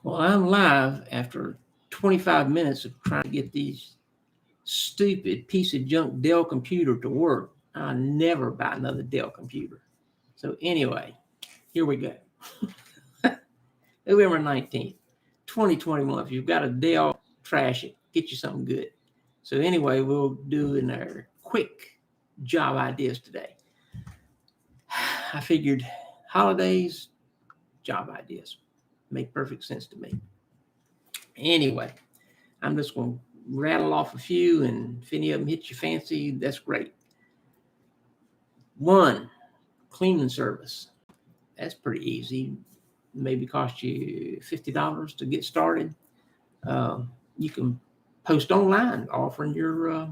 Well, I'm live after 25 minutes of trying to get these stupid piece of junk Dell computer to work. I'll never buy another Dell computer. So anyway, here we go. November 19th, 2021. If you've got a Dell, trash it. Get you something good. So anyway, we'll do in our quick job ideas today. I figured holidays, job ideas make perfect sense to me. Anyway, I'm just going to rattle off a few, and if any of them hit your fancy, that's great. One, cleaning service. That's pretty easy. Maybe cost you $50 to get started. You can post online offering your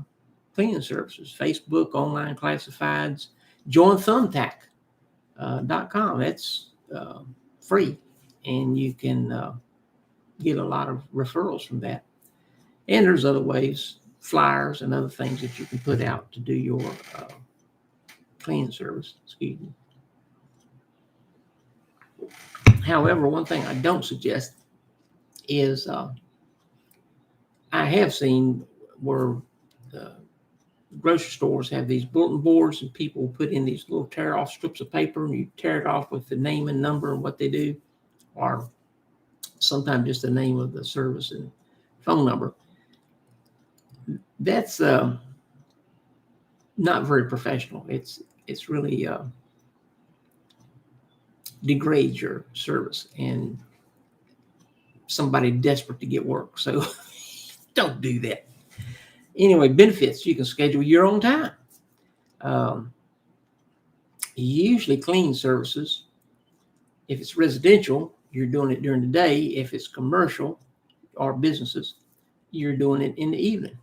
cleaning services. Facebook, online classifieds. Join Thumbtack.com. That's free, and you can get a lot of referrals from that. And there's other ways, flyers and other things that you can put out to do your cleaning service. Excuse me. However, one thing I don't suggest is I have seen where grocery stores have these bulletin boards, and people put in these little tear off strips of paper, and you tear it off with the name and number and what they do, or sometimes just the name of the service and phone number. That's not very professional. It's really degrades your service and somebody desperate to get work. So don't do that. Anyway, benefits, you can schedule your own time. Usually cleaning services, if it's residential, you're doing it during the day. If it's commercial or businesses, you're doing it in the evening.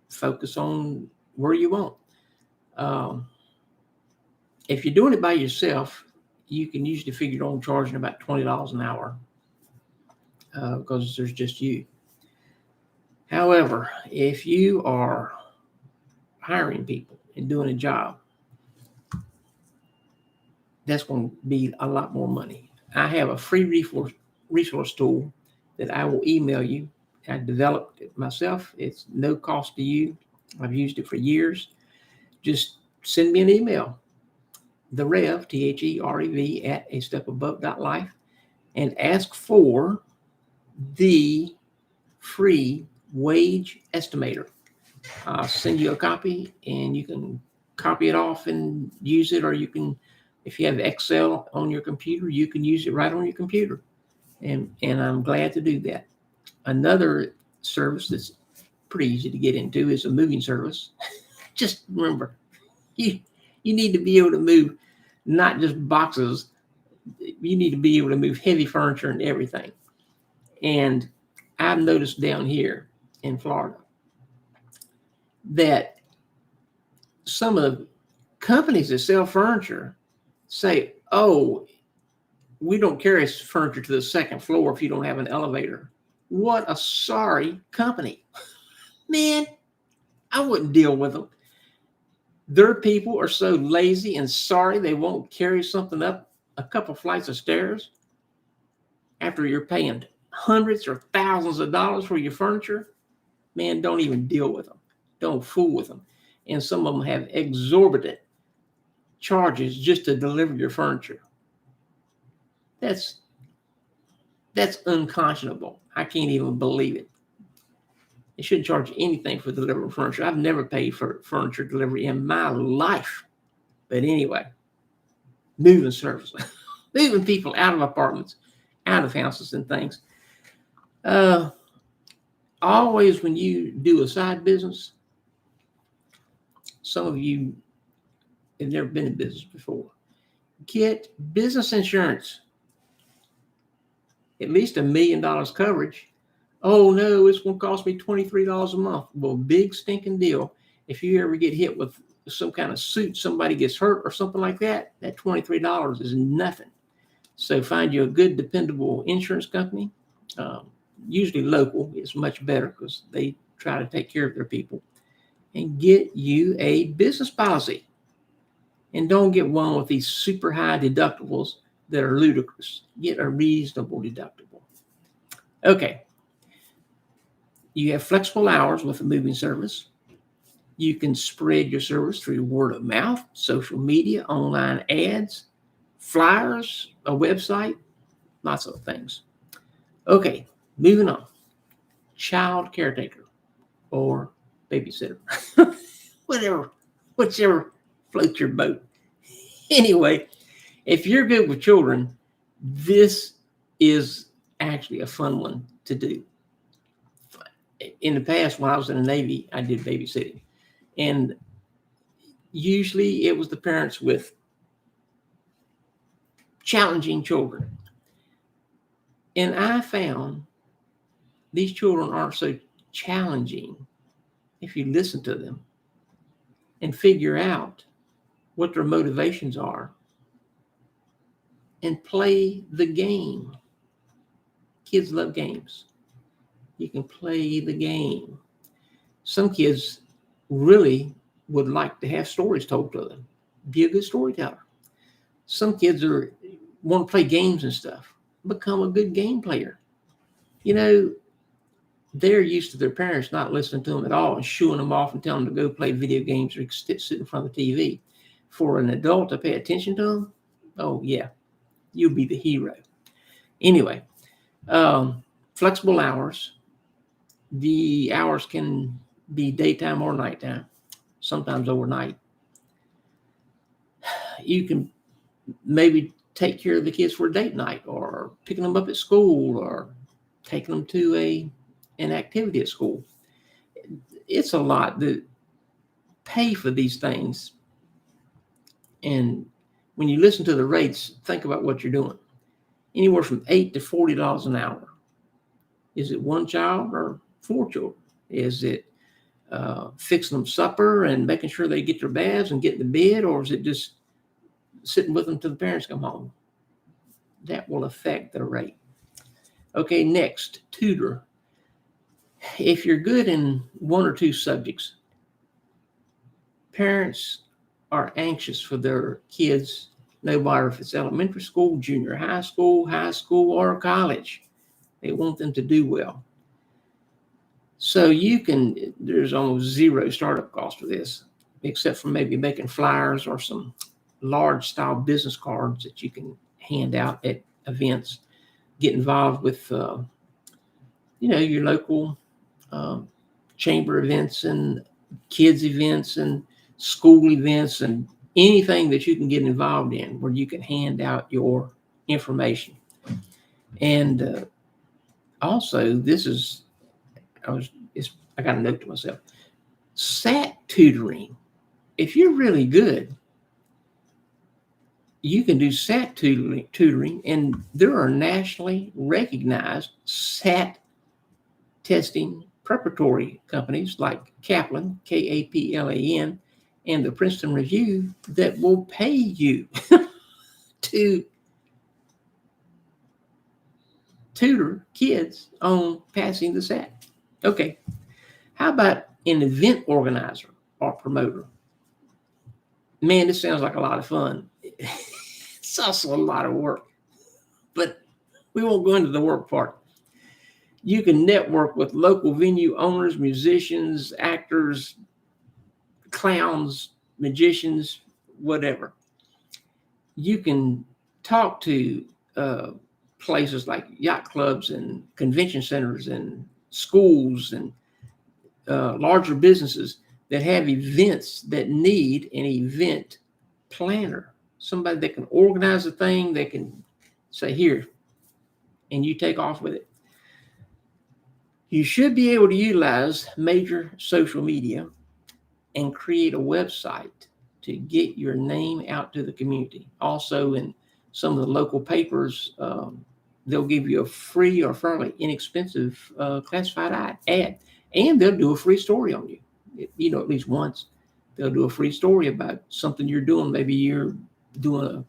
Focus on where you want. If you're doing it by yourself, you can usually figure on charging about $20 an hour because there's just you. However, if you are hiring people and doing a job, that's going to be a lot more money. I have a free resource tool that I will email you. I developed it myself. It's no cost to you. I've used it for years. Just send me an email, the Rev, THEREV, at astepabove.life, and ask for the free wage estimator. I'll send you a copy, and you can copy it off and use it, or you can, if you have Excel on your computer, you can use it right on your computer. And I'm glad to do that. Another service that's pretty easy to get into is a moving service. Just remember, you need to be able to move not just boxes. You need to be able to move heavy furniture and everything. And I've noticed down here in Florida that some of the companies that sell furniture say, oh, we don't carry furniture to the second floor if you don't have an elevator. What a sorry company. Man, I wouldn't deal with them. Their people are so lazy and sorry they won't carry something up a couple flights of stairs after you're paying hundreds or thousands of dollars for your furniture. Man, don't even deal with them. Don't fool with them. And some of them have exorbitant charges just to deliver your furniture. That's unconscionable. I can't even believe it. They shouldn't charge anything for delivering furniture. I've never paid for furniture delivery in my life. But anyway, moving service, moving people out of apartments, out of houses and things. Always when you do a side business, some of you have never been in business before, get business insurance. At least $1 million coverage. Oh no, it's going to cost me $23 a month. Well, big stinking deal. If you ever get hit with some kind of suit, somebody gets hurt or something like that, that $23 is nothing. So find you a good, dependable insurance company. Usually local is much better because they try to take care of their people. And get you a business policy. And don't get one with these super high deductibles that are ludicrous. Get a reasonable deductible. Okay. You have flexible hours with a moving service. You can spread your service through word of mouth, social media, online ads, flyers, a website, lots of things. Okay, moving on. Child caretaker or babysitter, whichever floats your boat. Anyway, if you're good with children, this is actually a fun one to do. In the past, when I was in the Navy, I did babysitting. And usually it was the parents with challenging children. And I found these children aren't so challenging if you listen to them and figure out what their motivations are and play the game. Kids love games. You can play the game. Some kids really would like to have stories told to them. Be a good storyteller. Some kids want to play games and stuff. Become a good game player. They're used to their parents not listening to them at all and shooing them off and telling them to go play video games or sit in front of the TV. For an adult to pay attention to them, oh yeah, you'll be the hero. Anyway, flexible hours. The hours can be daytime or nighttime, sometimes overnight. You can maybe take care of the kids for a date night or picking them up at school or taking them to an activity at school. It's a lot to pay for these things. And when you listen to the rates, think about what you're doing. Anywhere from $8 to $40 an hour. Is it one child or 4 children? Is it fixing them supper and making sure they get their baths and get to bed? Or is it just sitting with them till the parents come home? That will affect the rate. Okay, next, tutor. If you're good in 1 or 2 subjects, parents are anxious for their kids, no matter if it's elementary school, junior high school, or college. They want them to do well. So there's almost zero startup cost for this, except for maybe making flyers or some large style business cards that you can hand out at events. Get involved with, your local chamber events and kids events and school events and anything that you can get involved in where you can hand out your information. And also, I got a note to myself. SAT tutoring. If you're really good, you can do SAT tutoring, and there are nationally recognized SAT testing preparatory companies like Kaplan, Kaplan, and the Princeton Review that will pay you to tutor kids on passing the SAT. Okay, how about an event organizer or promoter? Man, this sounds like a lot of fun. It's also a lot of work, but we won't go into the work part. You can network with local venue owners, musicians, actors, clowns, magicians, whatever. You can talk to places like yacht clubs and convention centers and schools and larger businesses that have events that need an event planner, somebody that can organize a thing, that can say, here, and you take off with it. You should be able to utilize major social media and create a website to get your name out to the community. Also, in some of the local papers, they'll give you a free or fairly inexpensive classified ad, and they'll do a free story on you. At least once, they'll do a free story about something you're doing. Maybe you're doing a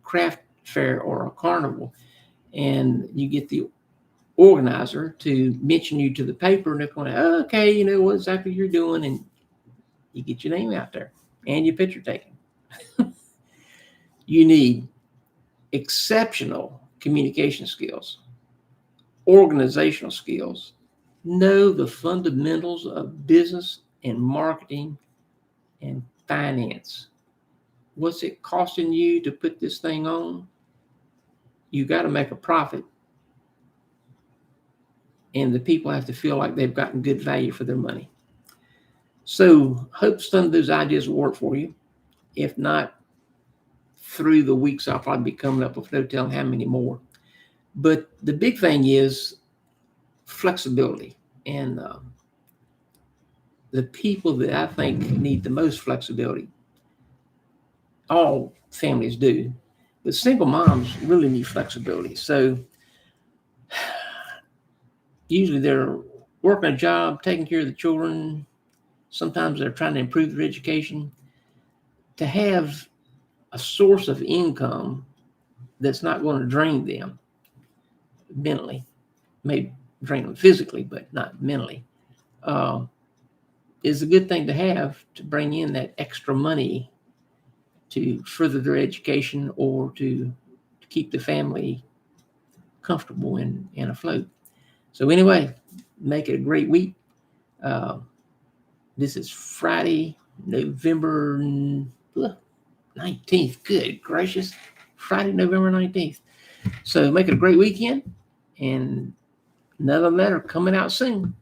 craft fair or a carnival, and you get the organizer to mention you to the paper, and they're going, oh, okay, you know what exactly you're doing, and you get your name out there and your picture taken. You need exceptional communication skills. organizational skills. Know the fundamentals of business and marketing and finance. What's it costing you to put this thing on? You got to make a profit, and the people have to feel like they've gotten good value for their money. So, hope some of those ideas will work for you. If not, through the weeks, I'll probably be coming up with no telling how many more. But the big thing is flexibility. And the people that I think need the most flexibility, all families do, but single moms really need flexibility. So usually they're working a job, taking care of the children. Sometimes they're trying to improve their education. To have a source of income that's not going to drain them mentally, may drain them physically, but not mentally, is a good thing to have to bring in that extra money to further their education or to keep the family comfortable and afloat. So anyway, make it a great week. This is Friday, November 19th. Good gracious. Friday, November 19th. So make it a great weekend, and another letter coming out soon.